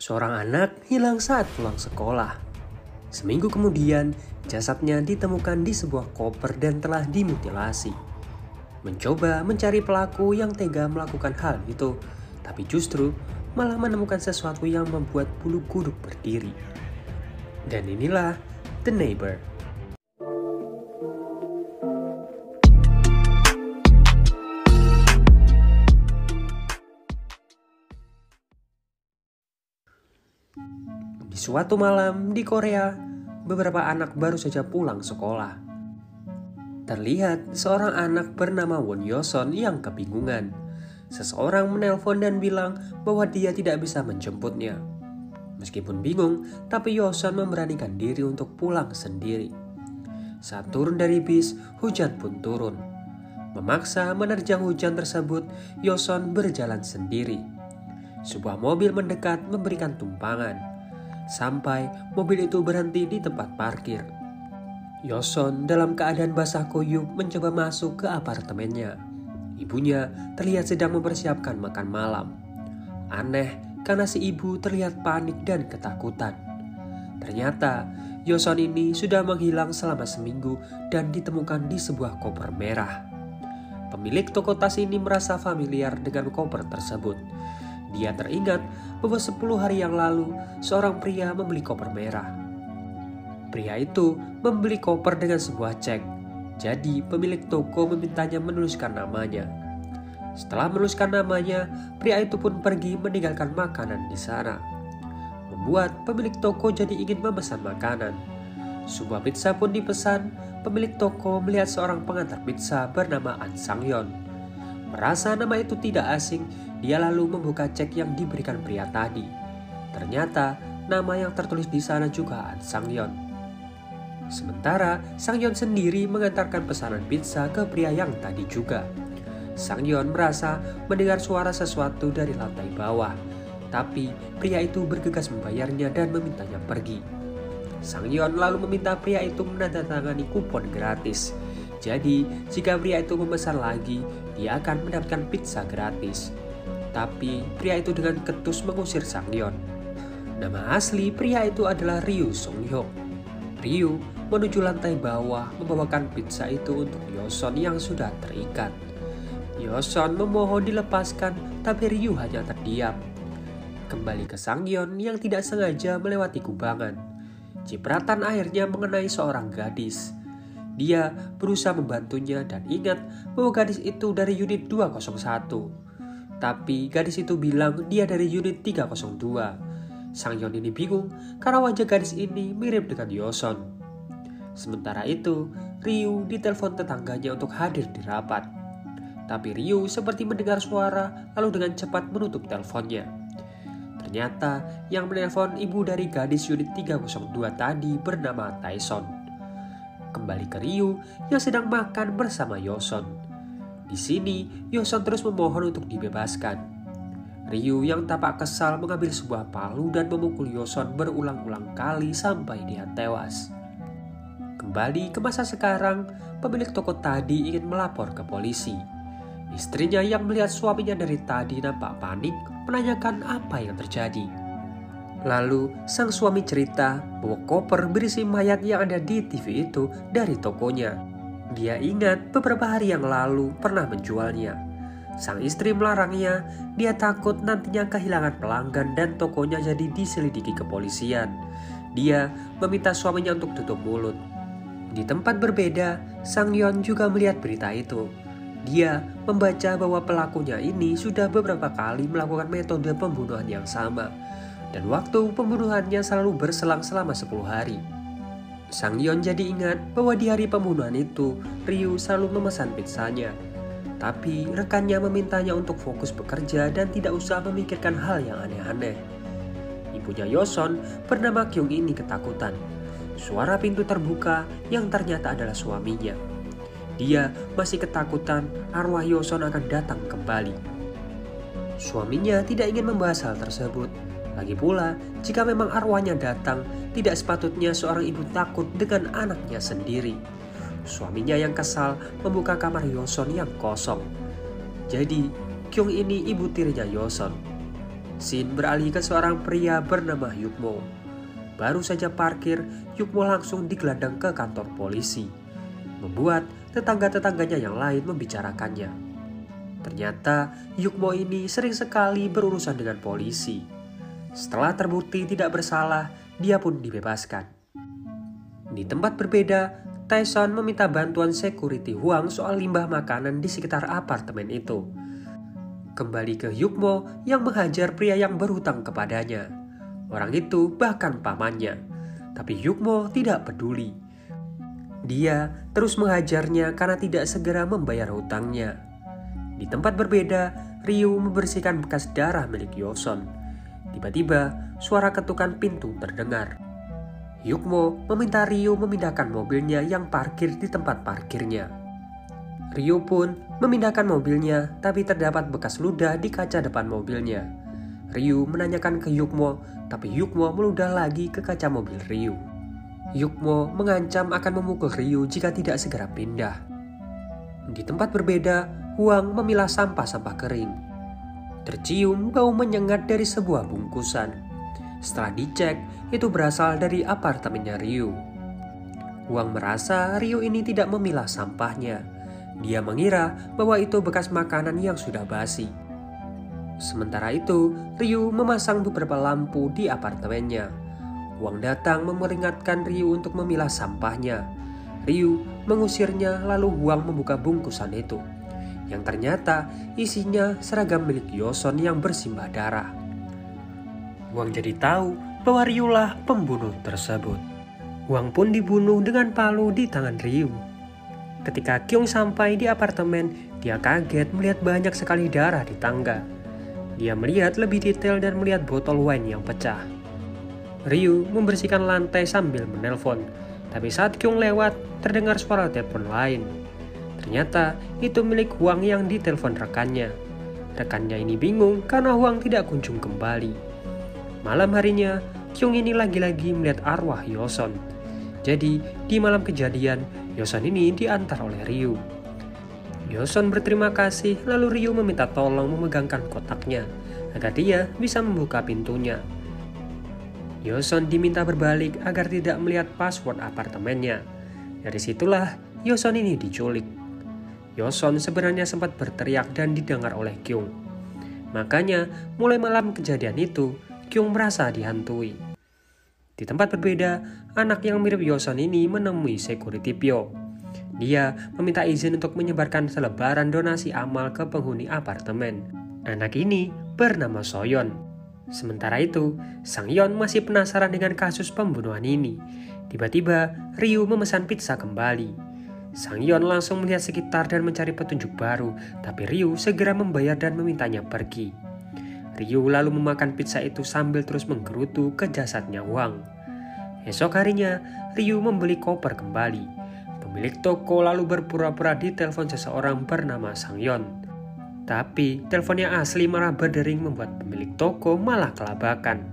Seorang anak hilang saat pulang sekolah. Seminggu kemudian, jasadnya ditemukan di sebuah koper dan telah dimutilasi. Mencoba mencari pelaku yang tega melakukan hal itu, tapi justru malah menemukan sesuatu yang membuat bulu kuduk berdiri. Dan inilah The Neighbor. Di suatu malam di Korea, beberapa anak baru saja pulang sekolah. Terlihat seorang anak bernama Won Yoson yang kebingungan. Seseorang menelpon dan bilang bahwa dia tidak bisa menjemputnya. Meskipun bingung, tapi Yoson memberanikan diri untuk pulang sendiri. Saat turun dari bis, hujan pun turun. Memaksa menerjang hujan tersebut, Yoson berjalan sendiri. Sebuah mobil mendekat memberikan tumpangan. Sampai mobil itu berhenti di tempat parkir. Yoson dalam keadaan basah kuyup mencoba masuk ke apartemennya. Ibunya terlihat sedang mempersiapkan makan malam. Aneh karena si ibu terlihat panik dan ketakutan. Ternyata Yoson ini sudah menghilang selama seminggu dan ditemukan di sebuah koper merah. Pemilik toko tas ini merasa familiar dengan koper tersebut. Dia teringat bahwa 10 hari yang lalu seorang pria membeli koper merah. Pria itu membeli koper dengan sebuah cek. Jadi pemilik toko memintanya menuliskan namanya. Setelah menuliskan namanya, pria itu pun pergi meninggalkan makanan di sana. Membuat pemilik toko jadi ingin memesan makanan. Sebuah pizza pun dipesan. Pemilik toko melihat seorang pengantar pizza bernama An Sang-yeon. Merasa nama itu tidak asing, dia lalu membuka cek yang diberikan pria tadi. Ternyata nama yang tertulis di sana juga An Sang-yeon. Sementara Sang-yeon sendiri mengantarkan pesanan pizza ke pria yang tadi juga. Sang-yeon merasa mendengar suara sesuatu dari lantai bawah, tapi pria itu bergegas membayarnya dan memintanya pergi. Sang-yeon lalu meminta pria itu menandatangani kupon gratis. Jadi jika pria itu memesan lagi, dia akan mendapatkan pizza gratis. Tapi pria itu dengan ketus mengusir Sang-yeon. Nama asli pria itu adalah Ryu Song-hyuk. Ryu menuju lantai bawah membawakan pizza itu untuk Yoson yang sudah terikat. Yoson memohon dilepaskan, tapi Ryu hanya terdiam. Kembali ke Sang-yeon yang tidak sengaja melewati kubangan. Cipratan airnya mengenai seorang gadis. Dia berusaha membantunya dan ingat bahwa gadis itu dari unit 201. Tapi gadis itu bilang dia dari unit 302. Sang-yeon ini bingung karena wajah gadis ini mirip dengan Yoson. Sementara itu, Ryu ditelepon tetangganya untuk hadir di rapat. Tapi Ryu seperti mendengar suara lalu dengan cepat menutup teleponnya. Ternyata yang menelpon ibu dari gadis unit 302 tadi bernama Taeson. Kembali ke Ryu yang sedang makan bersama Yoson. Di sini, Yoson terus memohon untuk dibebaskan. Ryu yang tampak kesal mengambil sebuah palu dan memukul Yoson berulang-ulang kali sampai dia tewas. Kembali ke masa sekarang, pemilik toko tadi ingin melapor ke polisi. Istrinya yang melihat suaminya dari tadi nampak panik menanyakan apa yang terjadi. Lalu sang suami cerita bahwa koper berisi mayat yang ada di TV itu dari tokonya. Dia ingat beberapa hari yang lalu pernah menjualnya. Sang istri melarangnya, dia takut nantinya kehilangan pelanggan dan tokonya jadi diselidiki kepolisian. Dia meminta suaminya untuk tutup mulut. Di tempat berbeda, Sang-yeon juga melihat berita itu. Dia membaca bahwa pelakunya ini sudah beberapa kali melakukan metode pembunuhan yang sama. Dan waktu pembunuhannya selalu berselang selama 10 hari. Sang-yeon jadi ingat bahwa di hari pembunuhan itu, Ryu selalu memesan pizzanya. Tapi rekannya memintanya untuk fokus bekerja dan tidak usah memikirkan hal yang aneh-aneh. Ibunya Yoson bernama Kyung ini ketakutan. Suara pintu terbuka yang ternyata adalah suaminya. Dia masih ketakutan arwah Yoson akan datang kembali. Suaminya tidak ingin membahas hal tersebut. Lagi pula, jika memang arwahnya datang, tidak sepatutnya seorang ibu takut dengan anaknya sendiri. Suaminya yang kesal membuka kamar Yoson yang kosong. Jadi, Kyung ini ibu tirinya Yoson. Scene beralih ke seorang pria bernama Yukmo. Baru saja parkir, Yukmo langsung digelandang ke kantor polisi, membuat tetangga-tetangganya yang lain membicarakannya. Ternyata Yukmo ini sering sekali berurusan dengan polisi. Setelah terbukti tidak bersalah, dia pun dibebaskan. Di tempat berbeda, Taeson meminta bantuan security Hwang soal limbah makanan di sekitar apartemen itu. Kembali ke Yukmo yang menghajar pria yang berhutang kepadanya. Orang itu bahkan pamannya, tapi Yukmo tidak peduli. Dia terus menghajarnya karena tidak segera membayar hutangnya. Di tempat berbeda, Ryu membersihkan bekas darah milik Yoson. Tiba-tiba, suara ketukan pintu terdengar. Yukmo meminta Ryu memindahkan mobilnya yang parkir di tempat parkirnya. Ryu pun memindahkan mobilnya, tapi terdapat bekas ludah di kaca depan mobilnya. Ryu menanyakan ke Yukmo, tapi Yukmo meludah lagi ke kaca mobil Ryu. Yukmo mengancam akan memukul Ryu jika tidak segera pindah. Di tempat berbeda, Hwang memilah sampah-sampah kering. Tercium bau menyengat dari sebuah bungkusan. Setelah dicek, itu berasal dari apartemennya Ryu. Hwang merasa Ryu ini tidak memilah sampahnya. Dia mengira bahwa itu bekas makanan yang sudah basi. Sementara itu, Ryu memasang beberapa lampu di apartemennya. Hwang datang memperingatkan Ryu untuk memilah sampahnya. Ryu mengusirnya, lalu Hwang membuka bungkusan itu, yang ternyata isinya seragam milik Yoson yang bersimbah darah. Hwang jadi tahu bahwa Ryu lah pembunuh tersebut. Hwang pun dibunuh dengan palu di tangan Ryu. Ketika Kyung sampai di apartemen, dia kaget melihat banyak sekali darah di tangga. Dia melihat lebih detail dan melihat botol wine yang pecah. Ryu membersihkan lantai sambil menelpon, tapi saat Kyung lewat, terdengar suara telepon lain. Ternyata itu milik Hwang yang ditelepon rekannya. Rekannya ini bingung karena Hwang tidak kunjung kembali. Malam harinya, Kyung ini lagi-lagi melihat arwah Yoson. Jadi, di malam kejadian, Yoson ini diantar oleh Ryu. Yoson berterima kasih, lalu Ryu meminta tolong memegangkan kotaknya agar dia bisa membuka pintunya. Yoson diminta berbalik agar tidak melihat password apartemennya. Dari situlah Yoson ini diculik. Yoson sebenarnya sempat berteriak dan didengar oleh Kyung. Makanya, mulai malam kejadian itu, Kyung merasa dihantui. Di tempat berbeda, anak yang mirip Yoson ini menemui security Pyo. Dia meminta izin untuk menyebarkan selebaran donasi amal ke penghuni apartemen. Anak ini bernama Soyeon. Sementara itu, Sangyeon masih penasaran dengan kasus pembunuhan ini. Tiba-tiba, Ryu memesan pizza kembali. Sangyeon langsung melihat sekitar dan mencari petunjuk baru, tapi Ryu segera membayar dan memintanya pergi. Ryu lalu memakan pizza itu sambil terus menggerutu ke jasadnya Hwang. Esok harinya, Ryu membeli koper kembali. Pemilik toko lalu berpura-pura ditelepon seseorang bernama Sangyeon. Tapi teleponnya asli malah berdering membuat pemilik toko malah kelabakan.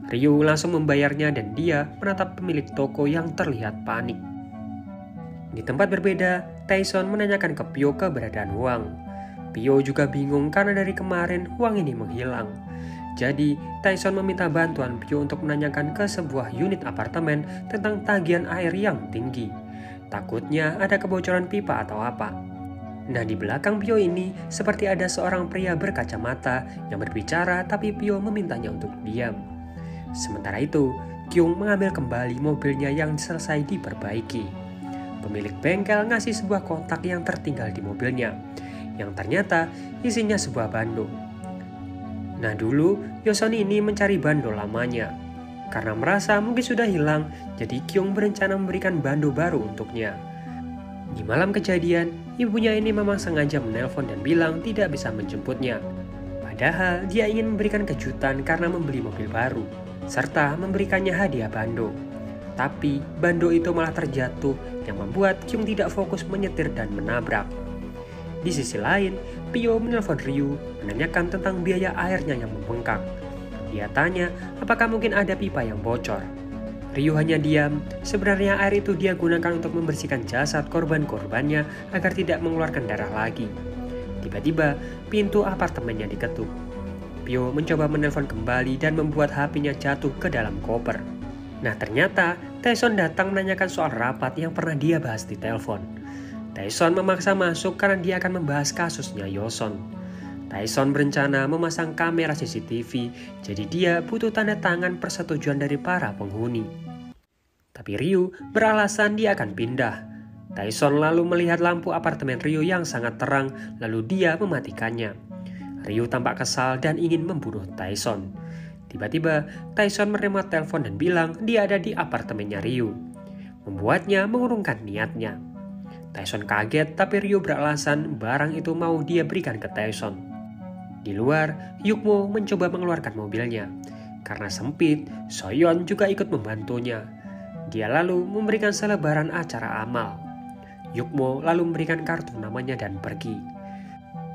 Ryu langsung membayarnya dan dia menatap pemilik toko yang terlihat panik. Di tempat berbeda, Taeson menanyakan ke Pyo keberadaan Hwang. Pyo juga bingung karena dari kemarin Hwang ini menghilang. Jadi, Taeson meminta bantuan Pyo untuk menanyakan ke sebuah unit apartemen tentang tagihan air yang tinggi. Takutnya ada kebocoran pipa atau apa. Nah, di belakang Pyo ini seperti ada seorang pria berkacamata yang berbicara, tapi Pyo memintanya untuk diam. Sementara itu, Kyung mengambil kembali mobilnya yang selesai diperbaiki. Pemilik bengkel ngasih sebuah kotak yang tertinggal di mobilnya, yang ternyata isinya sebuah bando. Nah, dulu Yoson ini mencari bando lamanya. Karena merasa mungkin sudah hilang, jadi Kyung berencana memberikan bando baru untuknya. Di malam kejadian, ibunya ini memang sengaja menelpon dan bilang tidak bisa menjemputnya. Padahal dia ingin memberikan kejutan karena membeli mobil baru, serta memberikannya hadiah bando. Tapi bando itu malah terjatuh yang membuat Kyung tidak fokus menyetir dan menabrak. Di sisi lain, Pyo menelpon Ryu menanyakan tentang biaya airnya yang membengkak. Dia tanya apakah mungkin ada pipa yang bocor. Ryu hanya diam, sebenarnya air itu dia gunakan untuk membersihkan jasad korban-korbannya agar tidak mengeluarkan darah lagi. Tiba-tiba, pintu apartemennya diketuk. Pyo mencoba menelpon kembali dan membuat HP-nya jatuh ke dalam koper. Nah ternyata Taeson datang menanyakan soal rapat yang pernah dia bahas di telepon. Taeson memaksa masuk karena dia akan membahas kasusnya Yoson. Taeson berencana memasang kamera CCTV, jadi dia butuh tanda tangan persetujuan dari para penghuni. Tapi Ryu beralasan dia akan pindah. Taeson lalu melihat lampu apartemen Ryu yang sangat terang, lalu dia mematikannya. Ryu tampak kesal dan ingin membunuh Taeson. Tiba-tiba, Taeson menerima telepon dan bilang dia ada di apartemennya Ryu, membuatnya mengurungkan niatnya. Taeson kaget, tapi Ryu beralasan barang itu mau dia berikan ke Taeson. Di luar, Yukmo mencoba mengeluarkan mobilnya. Karena sempit, Soyeon juga ikut membantunya. Dia lalu memberikan selebaran acara amal. Yukmo lalu memberikan kartu namanya dan pergi.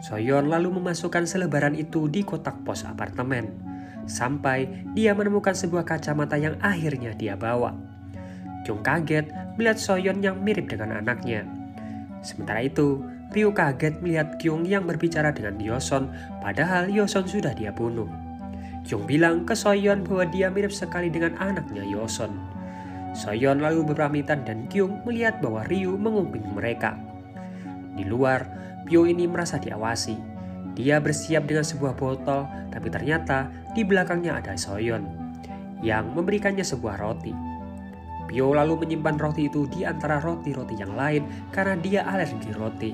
Soyeon lalu memasukkan selebaran itu di kotak pos apartemen. Sampai dia menemukan sebuah kacamata yang akhirnya dia bawa. Kyung kaget melihat Soyeon yang mirip dengan anaknya. Sementara itu, Ryu kaget melihat Kyung yang berbicara dengan Yoson, padahal Yoson sudah dia bunuh. Kyung bilang ke Soyeon bahwa dia mirip sekali dengan anaknya Yoson. Soyeon lalu berpamitan dan Kyung melihat bahwa Ryu menguping mereka. Di luar, Pyo ini merasa diawasi. Dia bersiap dengan sebuah botol, tapi ternyata di belakangnya ada Soyeon yang memberikannya sebuah roti. Pyo lalu menyimpan roti itu di antara roti-roti yang lain karena dia alergi roti.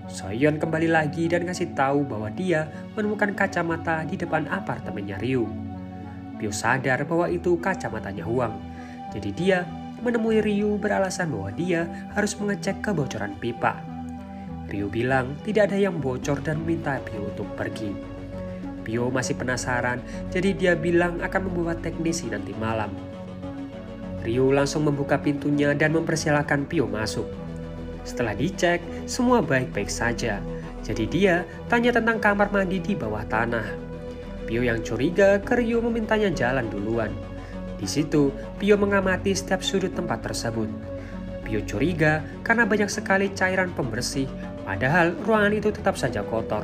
Soyeon kembali lagi dan kasih tahu bahwa dia menemukan kacamata di depan apartemennya Ryu. Pyo sadar bahwa itu kacamatanya Hwang. Jadi dia menemui Ryu beralasan bahwa dia harus mengecek kebocoran pipa. Ryu bilang tidak ada yang bocor dan meminta Pyo untuk pergi. Pyo masih penasaran, jadi dia bilang akan membawa teknisi nanti malam. Ryu langsung membuka pintunya dan mempersilahkan Pyo masuk. Setelah dicek, semua baik-baik saja. Jadi dia tanya tentang kamar mandi di bawah tanah. Pyo yang curiga ke Ryu memintanya jalan duluan. Di situ, Pyo mengamati setiap sudut tempat tersebut. Pyo curiga karena banyak sekali cairan pembersih, padahal ruangan itu tetap saja kotor.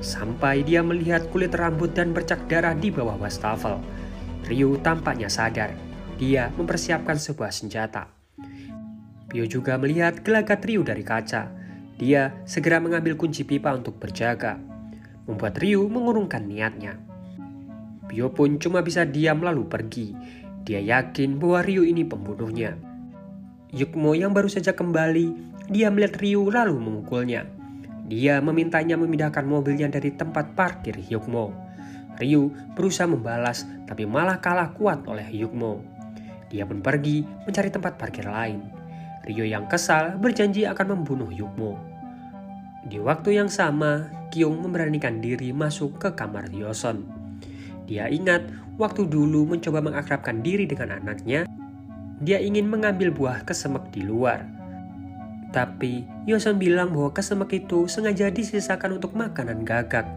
Sampai dia melihat kulit rambut dan bercak darah di bawah wastafel. Ryu tampaknya sadar. Dia mempersiapkan sebuah senjata. Pyo juga melihat gelagat Ryu dari kaca. Dia segera mengambil kunci pipa untuk berjaga, membuat Ryu mengurungkan niatnya. Pyo pun cuma bisa diam lalu pergi. Dia yakin bahwa Ryu ini pembunuhnya. Yukmo yang baru saja kembali, dia melihat Ryu lalu memukulnya. Dia memintanya memindahkan mobilnya dari tempat parkir Yukmo. Ryu berusaha membalas, tapi malah kalah kuat oleh Yukmo. Dia pun pergi mencari tempat parkir lain. Ryu yang kesal berjanji akan membunuh Yukmo. Di waktu yang sama, Kyung memberanikan diri masuk ke kamar Yoson. Dia ingat waktu dulu mencoba mengakrabkan diri dengan anaknya. Dia ingin mengambil buah kesemek di luar. Tapi Yoson bilang bahwa kesemek itu sengaja disisakan untuk makanan gagak.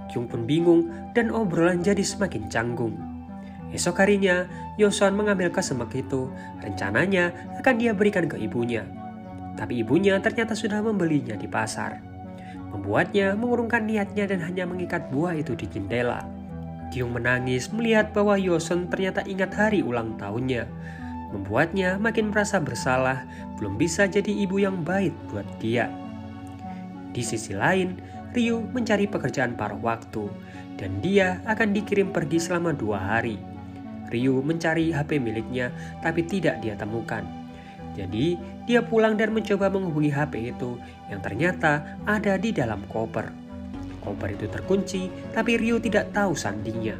Kyung pun bingung dan obrolan jadi semakin canggung. Esok harinya, Yoson mengambil kesemek itu. Rencananya akan dia berikan ke ibunya. Tapi ibunya ternyata sudah membelinya di pasar. Membuatnya mengurungkan niatnya dan hanya mengikat buah itu di jendela. Kyung menangis melihat bahwa Yoson ternyata ingat hari ulang tahunnya. Membuatnya makin merasa bersalah, belum bisa jadi ibu yang baik buat dia. Di sisi lain, Ryu mencari pekerjaan paruh waktu, dan dia akan dikirim pergi selama 2 hari. Ryu mencari HP miliknya, tapi tidak dia temukan. Jadi, dia pulang dan mencoba menghubungi HP itu, yang ternyata ada di dalam koper. Koper itu terkunci, tapi Ryu tidak tahu sandinya.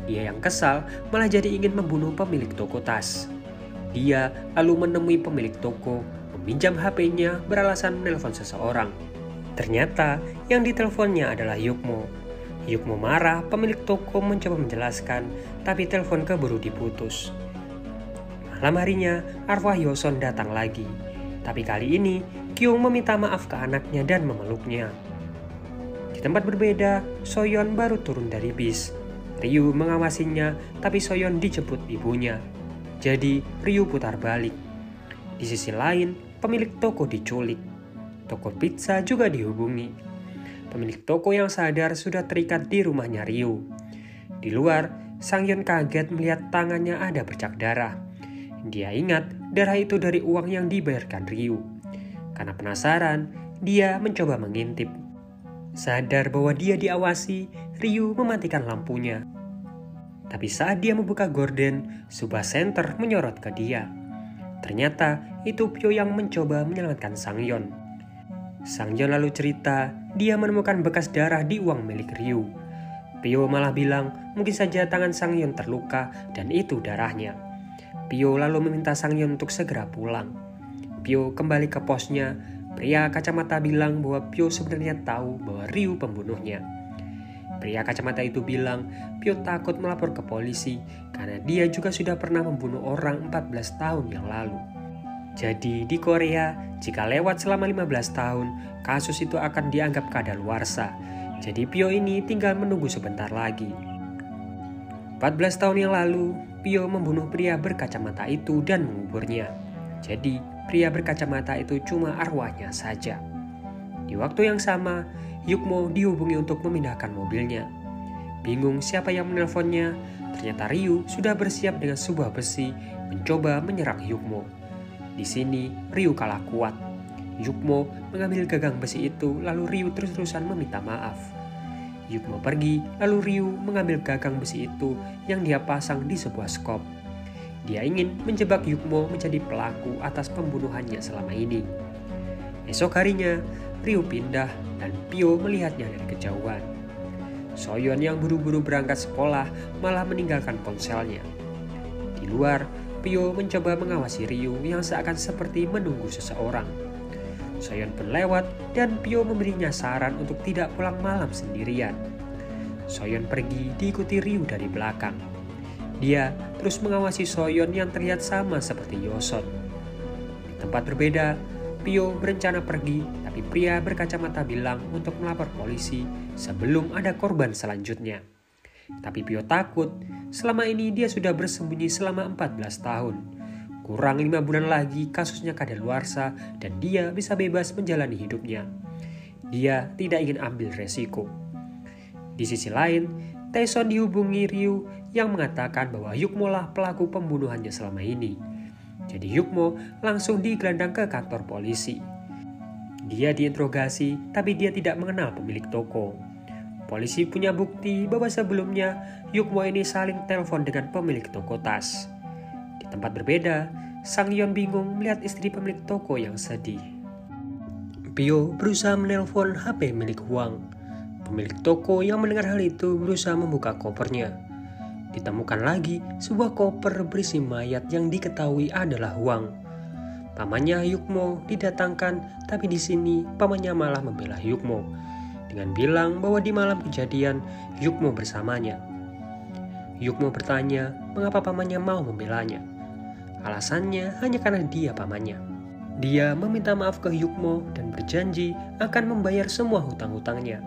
Dia yang kesal malah jadi ingin membunuh pemilik toko tas. Dia lalu menemui pemilik toko, meminjam HP-nya beralasan menelpon seseorang. Ternyata yang diteleponnya adalah Yukmo. Yukmo marah, pemilik toko mencoba menjelaskan, tapi telepon keburu diputus. Malam harinya, arwah Yoson datang lagi. Tapi kali ini, Kyung meminta maaf ke anaknya dan memeluknya. Di tempat berbeda, Soyeon baru turun dari bis. Ryu mengawasinya, tapi Soyeon dijemput ibunya. Jadi, Ryu putar balik. Di sisi lain, pemilik toko diculik. Toko pizza juga dihubungi. Pemilik toko yang sadar sudah terikat di rumahnya Ryu. Di luar, Sang-yeon kaget melihat tangannya ada bercak darah. Dia ingat darah itu dari uang yang dibayarkan Ryu. Karena penasaran, dia mencoba mengintip. Sadar bahwa dia diawasi, Ryu mematikan lampunya. Tapi saat dia membuka gorden, sebuah senter menyorot ke dia. Ternyata itu Pyo yang mencoba menyelamatkan Sang-yeon. Sang-yeon lalu cerita dia menemukan bekas darah di uang milik Ryu. Pyo malah bilang mungkin saja tangan Sang-yeon terluka dan itu darahnya. Pyo lalu meminta Sang-yeon untuk segera pulang. Pyo kembali ke posnya. Pria kacamata bilang bahwa Pyo sebenarnya tahu bahwa Ryu pembunuhnya. Pria kacamata itu bilang Pyo takut melapor ke polisi karena dia juga sudah pernah membunuh orang 14 tahun yang lalu. Jadi di Korea, jika lewat selama 15 tahun, kasus itu akan dianggap kadaluarsa. Jadi Pyo ini tinggal menunggu sebentar lagi. 14 tahun yang lalu, Pyo membunuh pria berkacamata itu dan menguburnya. Jadi pria berkacamata itu cuma arwahnya saja. Di waktu yang sama, Yukmo dihubungi untuk memindahkan mobilnya. Bingung siapa yang menelponnya, ternyata Ryu sudah bersiap dengan sebuah besi mencoba menyerang Yukmo. Di sini Ryu kalah kuat. Yukmo mengambil gagang besi itu lalu Ryu terus-terusan meminta maaf. Yukmo pergi lalu Ryu mengambil gagang besi itu yang dia pasang di sebuah skop. Dia ingin menjebak Yukmo menjadi pelaku atas pembunuhannya selama ini. Esok harinya, Ryu pindah dan Pyo melihatnya dari kejauhan. Soyeon yang buru-buru berangkat sekolah malah meninggalkan ponselnya. Di luar, Pyo mencoba mengawasi Ryu yang seakan seperti menunggu seseorang. Soyeon pun lewat dan Pyo memberinya saran untuk tidak pulang malam sendirian. Soyeon pergi diikuti Ryu dari belakang. Dia terus mengawasi Soyeon yang terlihat sama seperti Yoson. Di tempat berbeda, Pyo berencana pergi, tapi pria berkacamata bilang untuk melapor polisi sebelum ada korban selanjutnya. Tapi Pyo takut, selama ini dia sudah bersembunyi selama 14 tahun. Kurang 5 bulan lagi kasusnya kadaluarsa dan dia bisa bebas menjalani hidupnya. Dia tidak ingin ambil resiko. Di sisi lain, Taeson dihubungi Ryu yang mengatakan bahwa Yukmo lah pelaku pembunuhannya selama ini. Jadi Yukmo langsung digelandang ke kantor polisi. Dia diinterogasi, tapi dia tidak mengenal pemilik toko. Polisi punya bukti bahwa sebelumnya Yukmo ini saling telepon dengan pemilik toko tas. Di tempat berbeda, Sang-yeon bingung melihat istri pemilik toko yang sedih. Pyo berusaha menelpon HP milik Hwang. Pemilik toko yang mendengar hal itu berusaha membuka kopernya. Ditemukan lagi sebuah koper berisi mayat yang diketahui adalah Hwang. Pamannya Yukmo didatangkan, tapi di sini pamannya malah membela Yukmo dengan bilang bahwa di malam kejadian Yukmo bersamanya. Yukmo bertanya mengapa pamannya mau membelanya. Alasannya hanya karena dia pamannya. Dia meminta maaf ke Yukmo dan berjanji akan membayar semua hutang-hutangnya.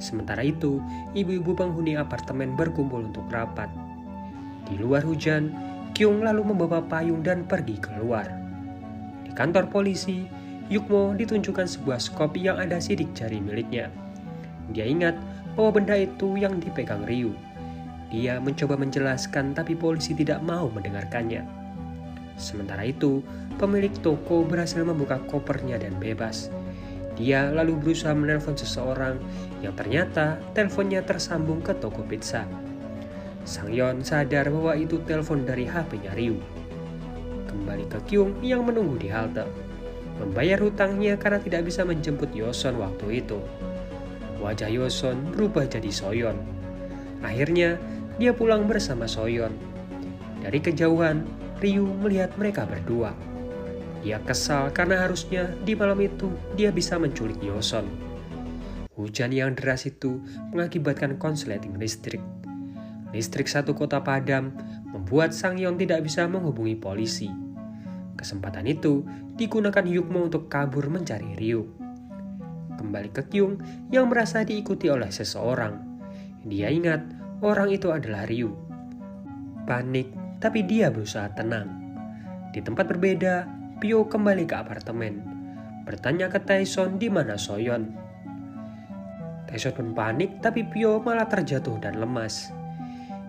Sementara itu, ibu-ibu penghuni apartemen berkumpul untuk rapat. Di luar hujan, Kyung lalu membawa payung dan pergi keluar. Di kantor polisi, Yukmo ditunjukkan sebuah skop yang ada sidik jari miliknya. Dia ingat bahwa benda itu yang dipegang Ryu. Dia mencoba menjelaskan tapi polisi tidak mau mendengarkannya. Sementara itu, pemilik toko berhasil membuka kopernya dan bebas. Dia lalu berusaha menelpon seseorang yang ternyata teleponnya tersambung ke toko pizza. Sang-yeon sadar bahwa itu telepon dari HP-nya Ryu. Kembali ke Kyung yang menunggu di halte. Membayar hutangnya karena tidak bisa menjemput Yoson waktu itu. Wajah Yoson berubah jadi Soyeon. Akhirnya, dia pulang bersama Soyeon. Dari kejauhan, Ryu melihat mereka berdua. Dia kesal karena harusnya di malam itu dia bisa menculik Yoson. Hujan yang deras itu mengakibatkan konsleting listrik. Listrik satu kota padam membuat Sang-yeon tidak bisa menghubungi polisi. Kesempatan itu digunakan Yukmo untuk kabur mencari Ryu. Kembali ke Kyung yang merasa diikuti oleh seseorang. Dia ingat orang itu adalah Ryu. Panik, tapi dia berusaha tenang. Di tempat berbeda, Pyo kembali ke apartemen, bertanya ke Taeson di mana Soyeon. Taeson pun panik, tapi Pyo malah terjatuh dan lemas.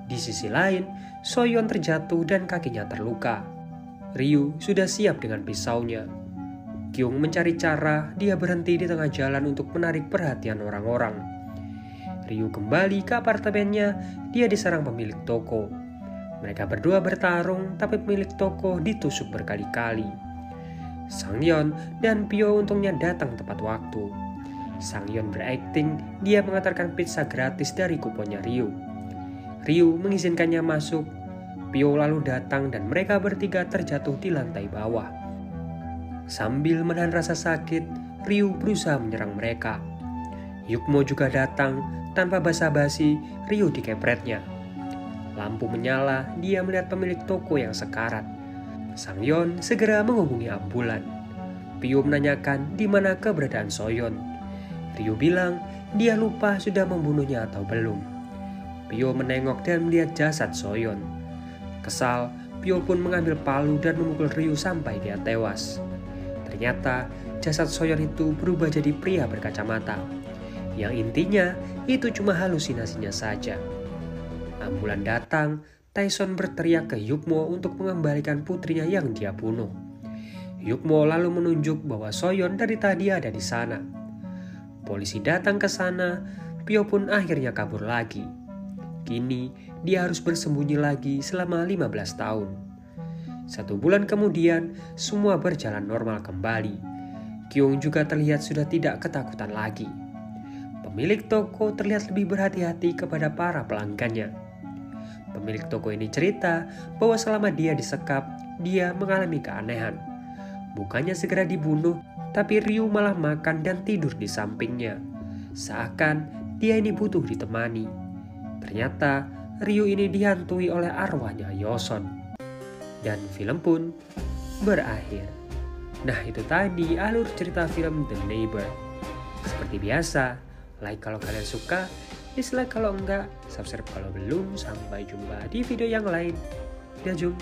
Di sisi lain, Soyeon terjatuh dan kakinya terluka. Ryu sudah siap dengan pisaunya. Kyung mencari cara, dia berhenti di tengah jalan untuk menarik perhatian orang-orang. Ryu kembali ke apartemennya, dia diserang pemilik toko. Mereka berdua bertarung, tapi pemilik toko ditusuk berkali-kali. Sangyeon dan Pyo untungnya datang tepat waktu. Sangyeon berakting, dia mengantarkan pizza gratis dari kuponnya Ryu. Ryu mengizinkannya masuk. Pyo lalu datang dan mereka bertiga terjatuh di lantai bawah. Sambil menahan rasa sakit, Ryu berusaha menyerang mereka. Yukmo juga datang, tanpa basa-basi Ryu dikepretnya. Lampu menyala, dia melihat pemilik toko yang sekarat. Sangyeon segera menghubungi ambulan. Pyo menanyakan di mana keberadaan Soyeon. Ryu bilang dia lupa sudah membunuhnya atau belum. Pyo menengok dan melihat jasad Soyeon. Kesal, Pyo pun mengambil palu dan memukul Ryu sampai dia tewas. Ternyata jasad Soyeon itu berubah jadi pria berkacamata. Yang intinya itu cuma halusinasinya saja. Ambulan datang, Taeson berteriak ke Yukmo untuk mengembalikan putrinya yang dia bunuh. Yukmo lalu menunjuk bahwa Soyeon dari tadi ada di sana. Polisi datang ke sana, Pyo pun akhirnya kabur lagi. Kini dia harus bersembunyi lagi selama 15 tahun. 1 bulan kemudian, semua berjalan normal kembali. Kyung juga terlihat sudah tidak ketakutan lagi. Pemilik toko terlihat lebih berhati-hati kepada para pelanggannya. Pemilik toko ini cerita bahwa selama dia disekap, dia mengalami keanehan. Bukannya segera dibunuh, tapi Ryu malah makan dan tidur di sampingnya. Seakan dia ini butuh ditemani. Ternyata Ryu ini dihantui oleh arwahnya Yoson. Dan film pun berakhir. Nah, itu tadi alur cerita film The Neighbor. Seperti biasa, like kalau kalian suka, dislike kalau enggak, subscribe kalau belum. Sampai jumpa di video yang lain. Daejung.